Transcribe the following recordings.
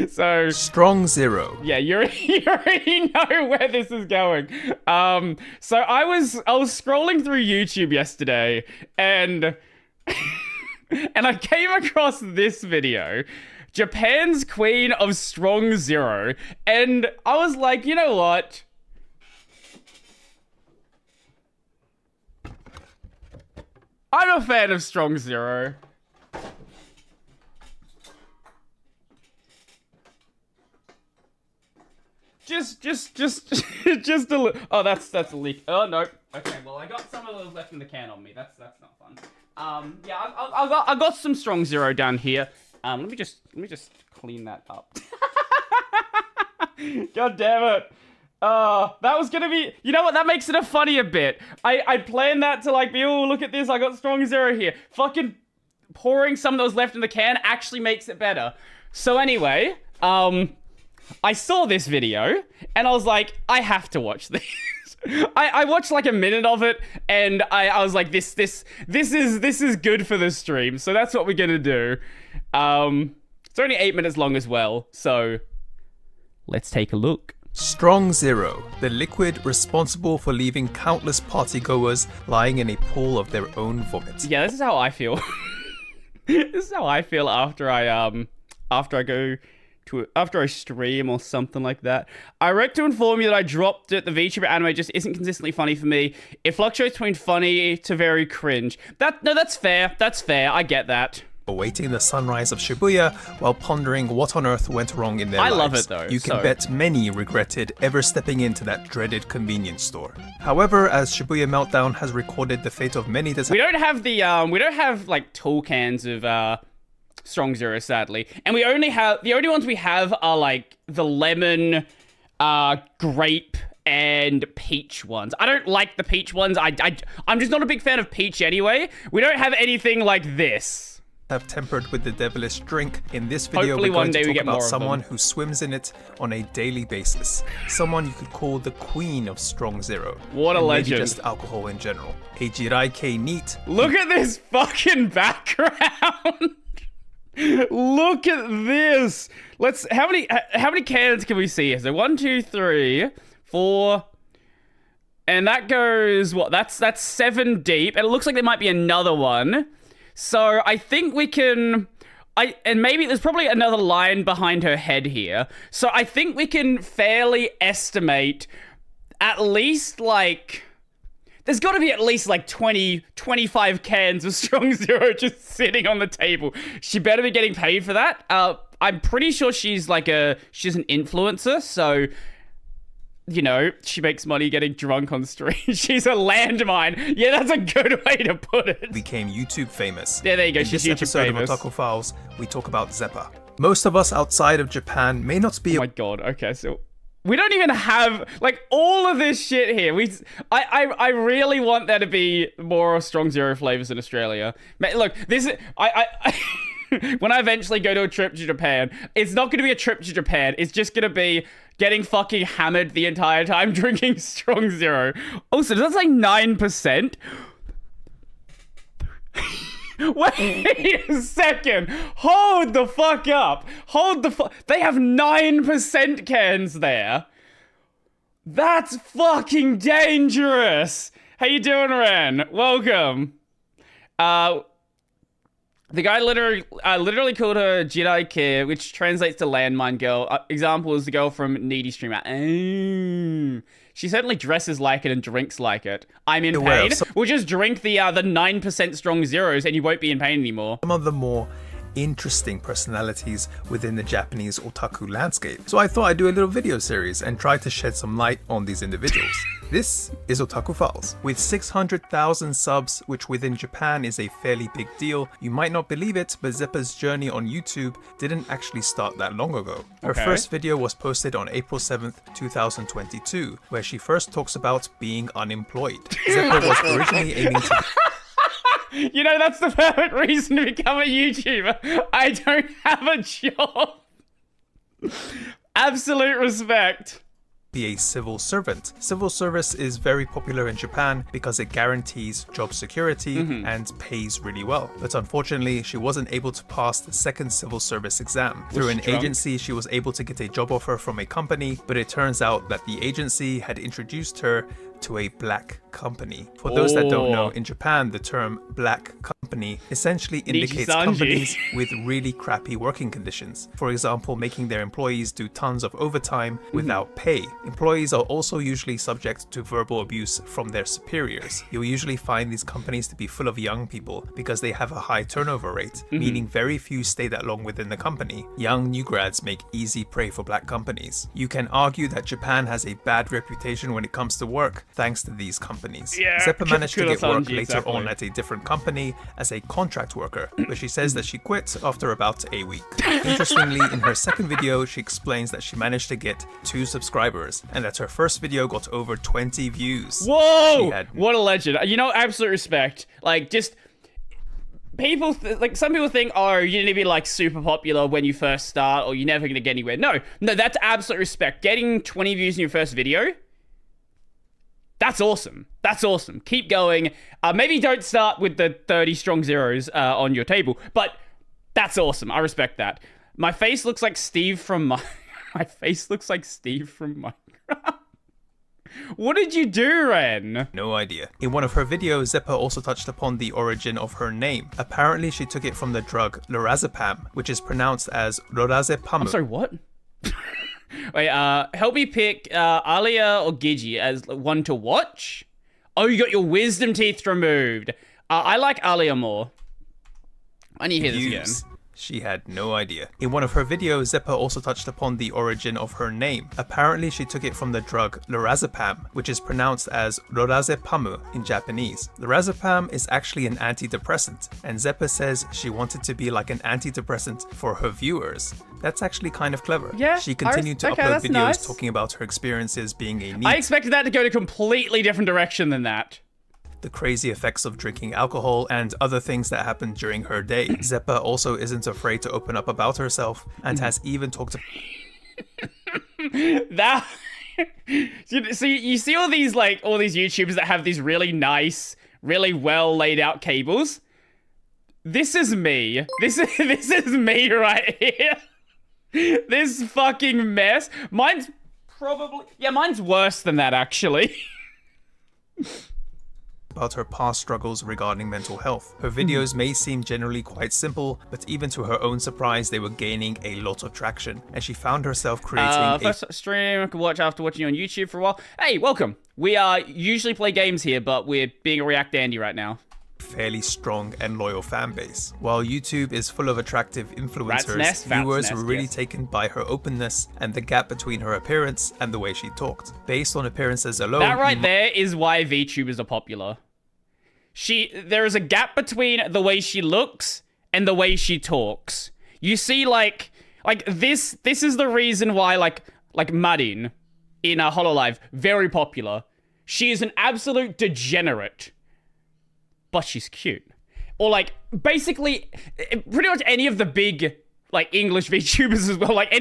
So Strong Zero. yeah, you already know where this is going. So I was scrolling through YouTube yesterday, and and I came across this video, Japan's Queen of Strong Zero, and I was like, you know what? I'm a fan of Strong Zero. Just a oh, that's a leak. Oh no. Okay, well I got some of those left in the can on me. That's not fun. Yeah, I got some Strong Zero down here. Let me just clean that up. God damn it. That was gonna be, you know what, that makes it a funnier bit. I planned that to like be, oh, look at this, I got Strong Zero here. Fucking pouring some that was left in the can actually makes it better. So anyway, I saw this video, and I was like, I have to watch this. I watched like a minute of it, and I was like, this is good for the stream, so that's what we're gonna do. It's only 8 minutes long as well, so let's take a look. Strong Zero, the liquid responsible for leaving countless partygoers lying in a pool of their own vomit. Yeah, this is how I feel. This is how I feel after I stream or something like that. I regret to inform you that I dropped it. The VTuber anime just isn't consistently funny for me. It fluctuates between funny to very cringe. No, that's fair. That's fair. I get that. Awaiting the sunrise of Shibuya while pondering what on earth went wrong in their lives. I love it though. You can bet many regretted ever stepping into that dreaded convenience store. However, as Shibuya Meltdown has recorded the fate of many we don't have like tall cans of Strong Zero, sadly. And the only ones we have are like the lemon, grape, and peach ones. I don't like the peach ones. I'm just not a big fan of peach anyway. We don't have anything like this. Have tempered with the devilish drink. In this video, Hopefully we're going one day to we talk get more about of someone them. who swims in it on a daily basis. Someone you could call the queen of Strong Zero. What a and legend. Maybe just alcohol in general. A Jirai Neat. Look at this fucking background. Look at this. How many cans can we see? So 1, 2, 3, 4, and that goes what? That's 7 deep, and it looks like there might be another one. So I think we can. And maybe there's probably another line behind her head here. So I think we can fairly estimate at least like. There's got to be at least like 20, 25 cans of Strong Zero just sitting on the table. She better be getting paid for that. I'm pretty sure she's an influencer, so, you know, she makes money getting drunk on stream. She's a landmine. Yeah, that's a good way to put it. Became YouTube famous. Yeah, there you go. In She's this YouTube episode famous. of Otaku Files, we talk about Zeppa. Most of us outside of Japan may not be. Oh my god. Okay, so. We don't even have, like, all of this shit here. I really want there to be more Strong Zero flavors in Australia. Look, this is, when I eventually go to a trip to Japan, it's not going to be a trip to Japan. It's just going to be getting fucking hammered the entire time drinking Strong Zero. Also, does that say 9%? Wait a second. Hold the fuck up. They have 9% cans there. That's fucking dangerous. How you doing, Ren? Welcome. The guy literally called her Jedi Care, which translates to landmine girl. Example is the girl from Needy Streamer. Oh. She certainly dresses like it and drinks like it. I'm in pain. We'll just drink the 9% Strong Zeros and you won't be in pain anymore. Some of the more interesting personalities within the Japanese otaku landscape. So I thought I'd do a little video series and try to shed some light on these individuals. This is Otaku Files. With 600,000 subs, which within Japan is a fairly big deal, you might not believe it, but Zeppa's journey on YouTube didn't actually start that long ago. Her first video was posted on April 7th, 2022, where she first talks about being unemployed. Zeppa was originally aiming to... You know, that's the perfect reason to become a YouTuber. I don't have a job. Absolute respect. be a civil servant. Civil service is very popular in Japan because it guarantees job security and pays really well. But unfortunately, she wasn't able to pass the second civil service exam. Through an agency, she was able to get a job offer from a company, but it turns out that the agency had introduced her to a black company. For those that don't know, in Japan, the term black company essentially indicates companies with really crappy working conditions. For example, making their employees do tons of overtime without pay. Employees are also usually subject to verbal abuse from their superiors. You'll usually find these companies to be full of young people because they have a high turnover rate, meaning very few stay that long within the company. Young new grads make easy prey for black companies. You can argue that Japan has a bad reputation when it comes to work, thanks to these companies. Yeah, Zeppa managed to get work later on at a different company as a contract worker, but she says that she quit after about a week. Interestingly, in her second video, she explains that she managed to get 2 subscribers and that her first video got over 20 views. Whoa! What a legend. You know, absolute respect. Like, just... People, some people think, oh, you're gonna be like super popular when you first start, or you're never gonna get anywhere. No, that's absolute respect. Getting 20 views in your first video, that's awesome. That's awesome. Keep going. Maybe don't start with the 30 strong zeros on your table, but that's awesome. I respect that. My face looks like Steve from my face looks like Steve from Minecraft. What did you do, Ren? No idea. In one of her videos, Zeppa also touched upon the origin of her name. Apparently, she took it from the drug lorazepam, which is pronounced as lorazepam. I'm sorry, what? Wait, help me pick Alia or Gigi as one to watch. Oh, you got your wisdom teeth removed. I like Alia more. I need to hear this again. She had no idea. In one of her videos, Zeppa also touched upon the origin of her name. Apparently, she took it from the drug lorazepam, which is pronounced as lorazepamu in Japanese. Lorazepam is actually an antidepressant, and Zeppa says she wanted to be like an antidepressant for her viewers. That's actually kind of clever. Yeah, she continued to upload videos talking about her experiences being a NEET. I expected that to go in a completely different direction than that. The crazy effects of drinking alcohol and other things that happened during her day. Zeppa also isn't afraid to open up about herself and has even talked to that. So you see all these YouTubers that have these really nice, really well laid out cables. This is me. This is me right here. This fucking mess. Mine's worse than that actually. About her past struggles regarding mental health. Her videos may seem generally quite simple, but even to her own surprise, they were gaining a lot of traction, and she found herself creating first stream I could watch after watching you on YouTube for a while. Hey, welcome. We usually play games here, but we're being a React Andy right now. Fairly strong and loyal fan base. While YouTube is full of attractive influencers, viewers were really taken by her openness and the gap between her appearance and the way she talked. Based on appearances alone, that right there is why VTubers are popular. There is a gap between the way she looks and the way she talks. You see, like this is the reason why, like Marin in Hololive, very popular. She is an absolute degenerate, but she's cute. Or like, basically, pretty much any of the big, like, English VTubers as well. Like,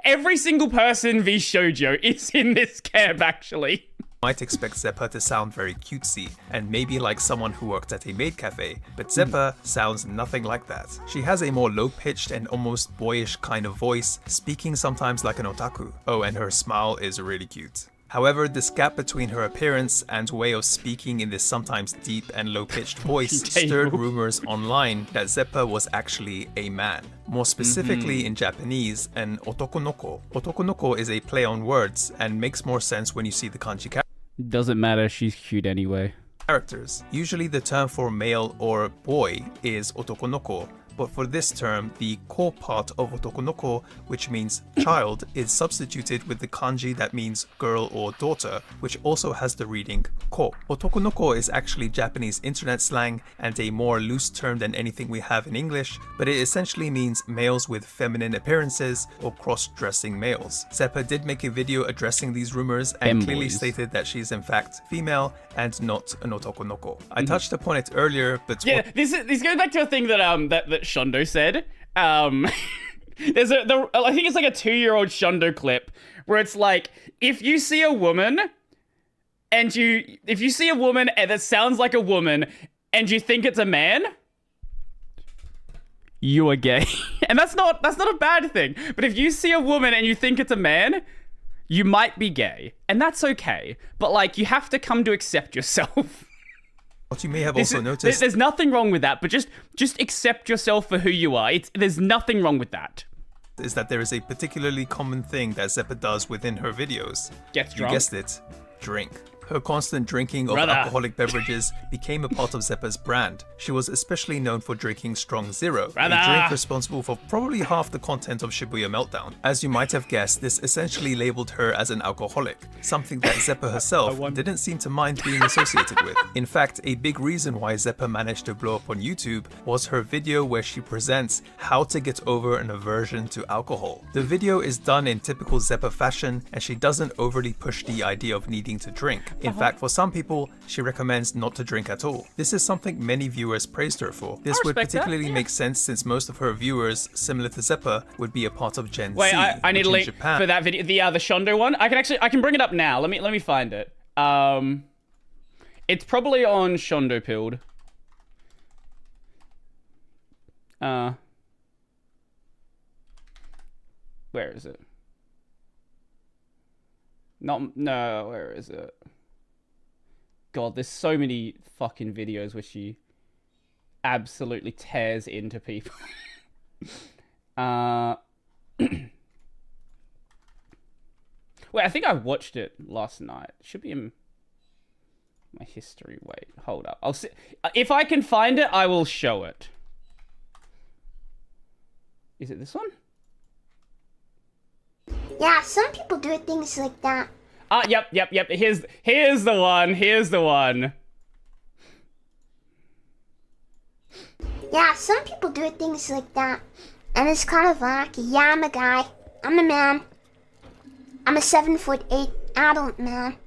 every single person in VShoujo is in this camp, actually. Might expect Zeppa to sound very cutesy and maybe like someone who worked at a maid cafe, but Zeppa sounds nothing like that. She has a more low-pitched and almost boyish kind of voice, speaking sometimes like an otaku. Oh, and her smile is really cute. However, this gap between her appearance and way of speaking in this sometimes deep and low-pitched voice stirred rumors online that Zeppa was actually a man. More specifically in Japanese, an otokonoko. Otokonoko is a play on words and makes more sense when you see the kanji character. Doesn't matter, she's cute anyway. Characters. Usually the term for male or boy is otokonoko, but for this term, the ko part of otokonoko, which means child, is substituted with the kanji that means girl or daughter, which also has the reading ko. Otokonoko is actually Japanese internet slang and a more loose term than anything we have in English, but it essentially means males with feminine appearances or cross-dressing males. Zeppa did make a video addressing these rumors and clearly stated that she is in fact female and not an otokonoko. I touched upon it earlier, but yeah, this goes back to a thing that that Shondo said. I think it's like a 2-year-old Shundo clip where it's like, if you see a woman that sounds like a woman and you think it's a man, you are gay. And that's not a bad thing. But if you see a woman and you think it's a man, you might be gay. And that's okay. But like, you have to come to accept yourself. What you may have also noticed... There's nothing wrong with that, but just accept yourself for who you are. There's nothing wrong with that. Is that there is a particularly common thing that Zeppa does within her videos. Gets drunk. You guessed it. Drink. Her constant drinking of alcoholic beverages became a part of Zeppa's brand. She was especially known for drinking Strong Zero, a drink responsible for probably half the content of Shibuya Meltdown. As you might have guessed, this essentially labeled her as an alcoholic, something that Zeppa herself didn't seem to mind being associated with. In fact, a big reason why Zeppa managed to blow up on YouTube was her video where she presents how to get over an aversion to alcohol. The video is done in typical Zeppa fashion, and she doesn't overly push the idea of needing to drink. In fact, for some people, she recommends not to drink at all. This is something many viewers praised her for. This would particularly make sense since most of her viewers, similar to Zeppa, would be a part of Gen Z. Wait, I need a link for that video, the Shondo one. I can bring it up now. Let me find it. It's probably on Shondo Pilled. Where is it? No, where is it? God, there's so many fucking videos where she absolutely tears into people. Wait, I think I watched it last night. It should be in my history. Wait, hold up. I'll see. If I can find it, I will show it. Is it this one? Yeah, some people do things like that. Yep. Here's the one. Yeah, some people do things like that. And it's kind of wacky. Yeah, I'm a guy. I'm a man. I'm a 7'8" adult man.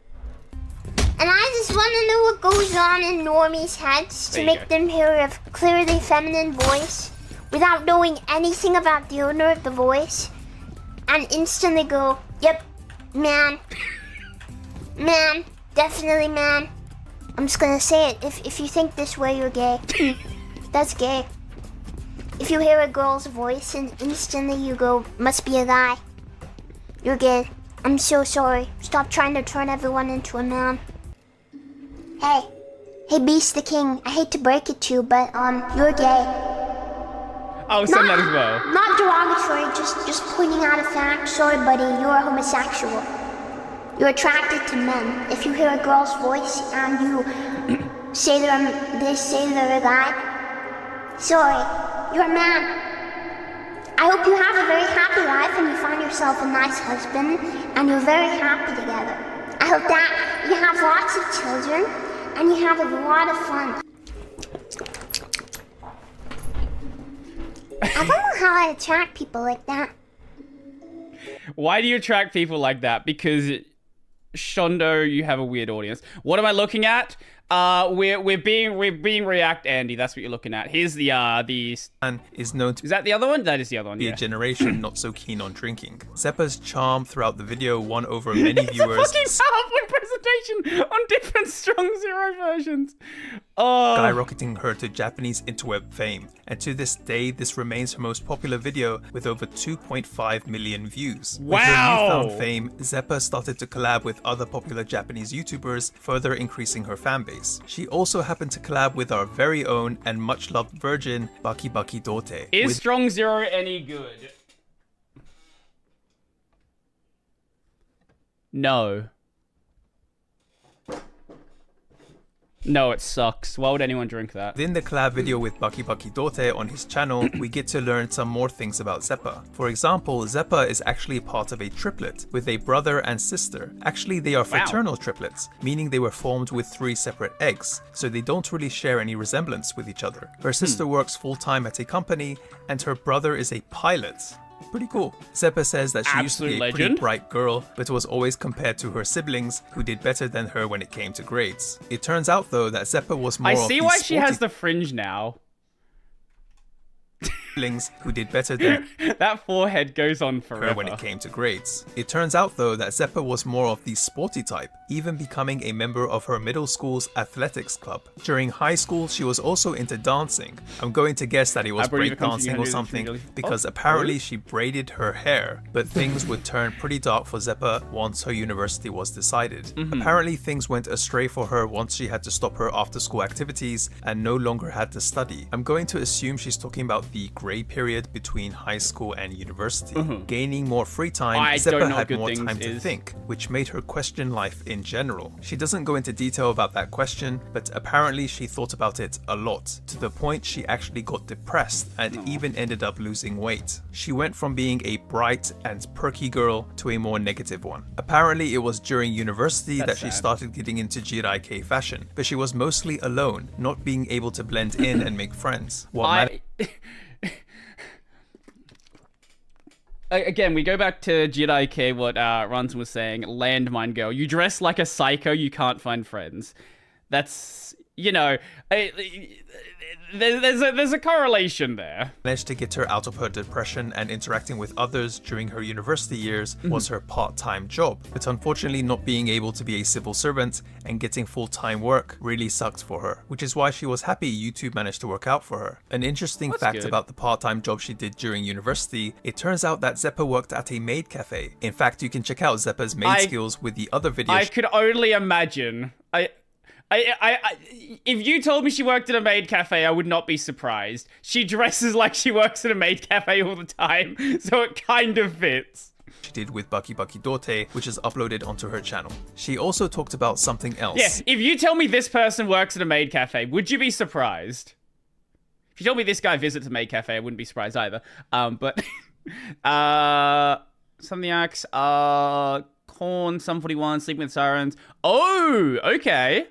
And I just want to know what goes on in normies' heads to make them hear a clearly feminine voice without knowing anything about the owner of the voice. And instantly go, yep, man. Man, definitely man. I'm just gonna say it. If you think this way, you're gay. That's gay. If you hear a girl's voice and instantly you go, must be a guy, you're gay. I'm so sorry. Stop trying to turn everyone into a man. Hey, Beast the King. I hate to break it to you, but you're gay. I'll send that as well. Not derogatory. Just pointing out a fact. Sorry, buddy. You're a homosexual. You're attracted to men. If you hear a girl's voice and you say they're a guy, sorry, you're a man. I hope you have a very happy life and you find yourself a nice husband and you're very happy together. I hope that you have lots of children and you have a lot of fun. I don't know how I attract people like that. Why do you attract people like that? Because Shondo, you have a weird audience. What am I looking at? We're being React Andy. That's what you're looking at. Here's the and is known to Is that the other one? That is the other one. be Yeah. a generation not so keen on drinking. Zeppa's charm throughout the video won over many It's viewers. a fucking PowerPoint presentation on different Strong Zero versions. Oh. Skyrocketing her to Japanese interweb fame, and to this day this remains her most popular video with over 2.5 million views. With her Wow. newfound fame, Zeppa started to collab with other popular Japanese YouTubers, further increasing her fanbase. She also happened to collab with our very own and much loved virgin Baki Baki Dote. Is Strong Zero any good? No. No, it sucks. Why would anyone drink that? Within the collab video with Baki Baki Dote on his channel, we get to learn some more things about Zeppa. For example, Zeppa is actually part of a triplet with a brother and sister. Actually, they are fraternal triplets, meaning they were formed with 3 separate eggs, so they don't really share any resemblance with each other. Her sister works full-time at a company, and her brother is a pilot. Pretty cool. Zeppa says that she used to be a pretty bright girl, but was always compared to her siblings, who did better than her when it came to grades. It turns out though that Zeppa was more I of see the why she sporty has the fringe now. siblings who did better than That forehead goes on forever. her when it came to grades. It turns out though that Zeppa was more of the sporty type, even becoming a member of her middle school's athletics club. During high school, she was also into dancing. I'm going to guess that it was breakdancing or something, because apparently she braided her hair, but things would turn pretty dark for Zeppa once her university was decided. Apparently things went astray for her once she had to stop her after school activities and no longer had to study. I'm going to assume she's talking about the grey period between high school and university. Gaining more free time, Zeppa had more time to think, which made her question life in general. She doesn't go into detail about that question, but apparently she thought about it a lot, to the point she actually got depressed and even ended up losing weight. She went from being a bright and perky girl to a more negative one. Apparently it was during university that she started getting into Jirai-kei fashion, but she was mostly alone, not being able to blend in and make friends. Again, we go back to Jirai-kei, what Ronson was saying, landmine girl. You dress like a psycho, you can't find friends. That's, you know, there's a correlation there. Managed to get her out of her depression, and interacting with others during her university years was her part-time job. But unfortunately, not being able to be a civil servant and getting full-time work really sucked for her, which is why she was happy YouTube managed to work out for her. An interesting fact about the part-time job she did during university, it turns out that Zeppa worked at a maid cafe. In fact, you can check out Zeppa's maid skills with the other videos. I could only imagine. If you told me she worked at a maid cafe, I would not be surprised. She dresses like she works at a maid cafe all the time, so it kind of fits. She did with Baki Baki Dote, which is uploaded onto her channel. She also talked about something else. Yes, if you tell me this person works at a maid cafe, would you be surprised? If you told me this guy visits a maid cafe, I wouldn't be surprised either. But something else. Corn, Sum 41, Sleeping with Sirens. Oh, okay.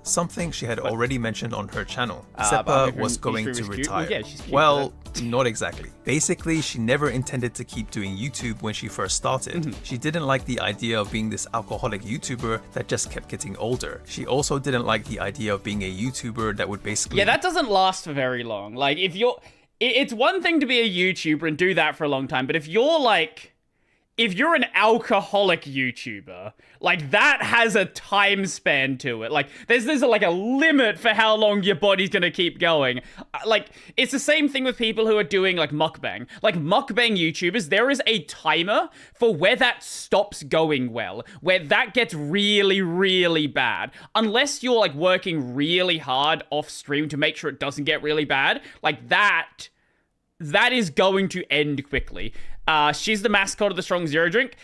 Something she had already mentioned on her channel. Zeppa was going to retire. Yeah, she's cute, well, not exactly. Basically, she never intended to keep doing YouTube when she first started. She didn't like the idea of being this alcoholic YouTuber that just kept getting older. She also didn't like the idea of being a YouTuber that would basically... Yeah, that doesn't last for very long. Like, if you're... It's one thing to be a YouTuber and do that for a long time, but if you're like... If you're an alcoholic YouTuber, like, that has a time span to it. Like, there's like a limit for how long your body's gonna keep going. Like, it's the same thing with people who are doing, like, mukbang. Like, mukbang YouTubers, there is a timer for where that stops going well, where that gets really, really bad. Unless you're, like, working really hard off stream to make sure it doesn't get really bad, like, that is going to end quickly. She's the mascot of the Strong Zero drink.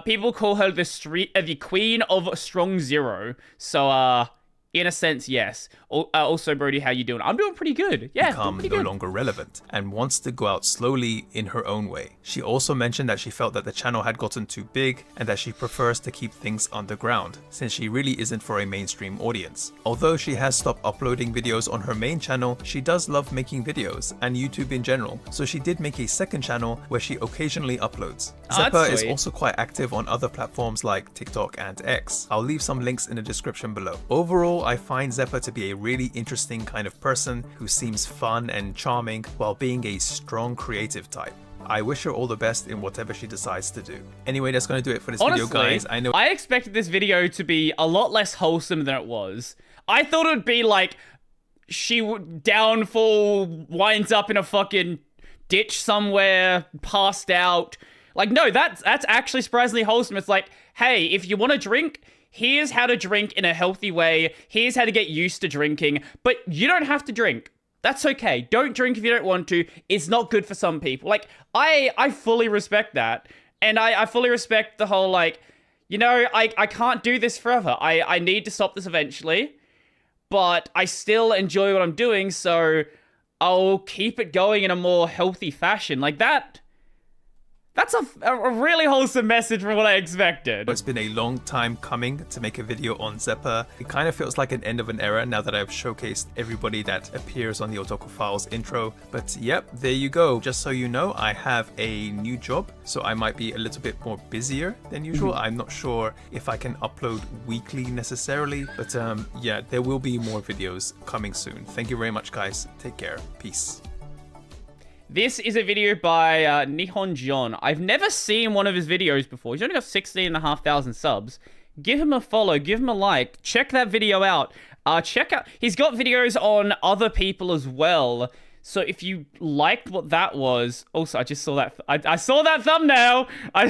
People call her the queen of Strong Zero. So, in a sense, yes. Also, Brodie, how you doing? I'm doing pretty good. Yeah, become no longer relevant and wants to go out slowly in her own way. She also mentioned that she felt that the channel had gotten too big and that she prefers to keep things underground, since she really isn't for a mainstream audience. Although she has stopped uploading videos on her main channel, she does love making videos and YouTube in general, so she did make a second channel where she occasionally uploads. Zeppa is also quite active on other platforms like TikTok and X. I'll leave some links in the description below. Overall, I find Zeppa to be a really interesting kind of person who seems fun and charming while being a strong creative type. I wish her all the best in whatever she decides to do. Anyway, that's going to do it for this video, guys. I expected this video to be a lot less wholesome than it was. I thought it would be like, she would downfall, winds up in a fucking ditch somewhere, passed out. Like, no, that's actually surprisingly wholesome. It's like, hey, if you want to drink, here's how to drink in a healthy way. Here's how to get used to drinking. But you don't have to drink. That's okay. Don't drink if you don't want to. It's not good for some people. Like, I fully respect that. And I fully respect the whole, like, you know, I can't do this forever. I need to stop this eventually. But I still enjoy what I'm doing, so I'll keep it going in a more healthy fashion. Like, that's a really wholesome message from what I expected. It's been a long time coming to make a video on Zeppa. It kind of feels like an end of an era now that I've showcased everybody that appears on the Otaku Files intro. But yep, there you go. Just so you know, I have a new job, so I might be a little bit more busier than usual. I'm not sure if I can upload weekly necessarily, but yeah, there will be more videos coming soon. Thank you very much, guys. Take care. Peace. This is a video by Nihon John. I've never seen one of his videos before. He's only got 16,500 subs. Give him a follow, give him a like. Check that video out. Check out... He's got videos on other people as well. So if you liked what that was... Also, I just saw that... I saw that thumbnail! I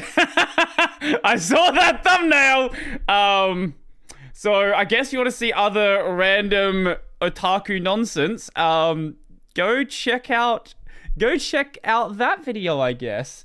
saw that thumbnail! So I guess you want to see other random otaku nonsense. Go check out that video, I guess.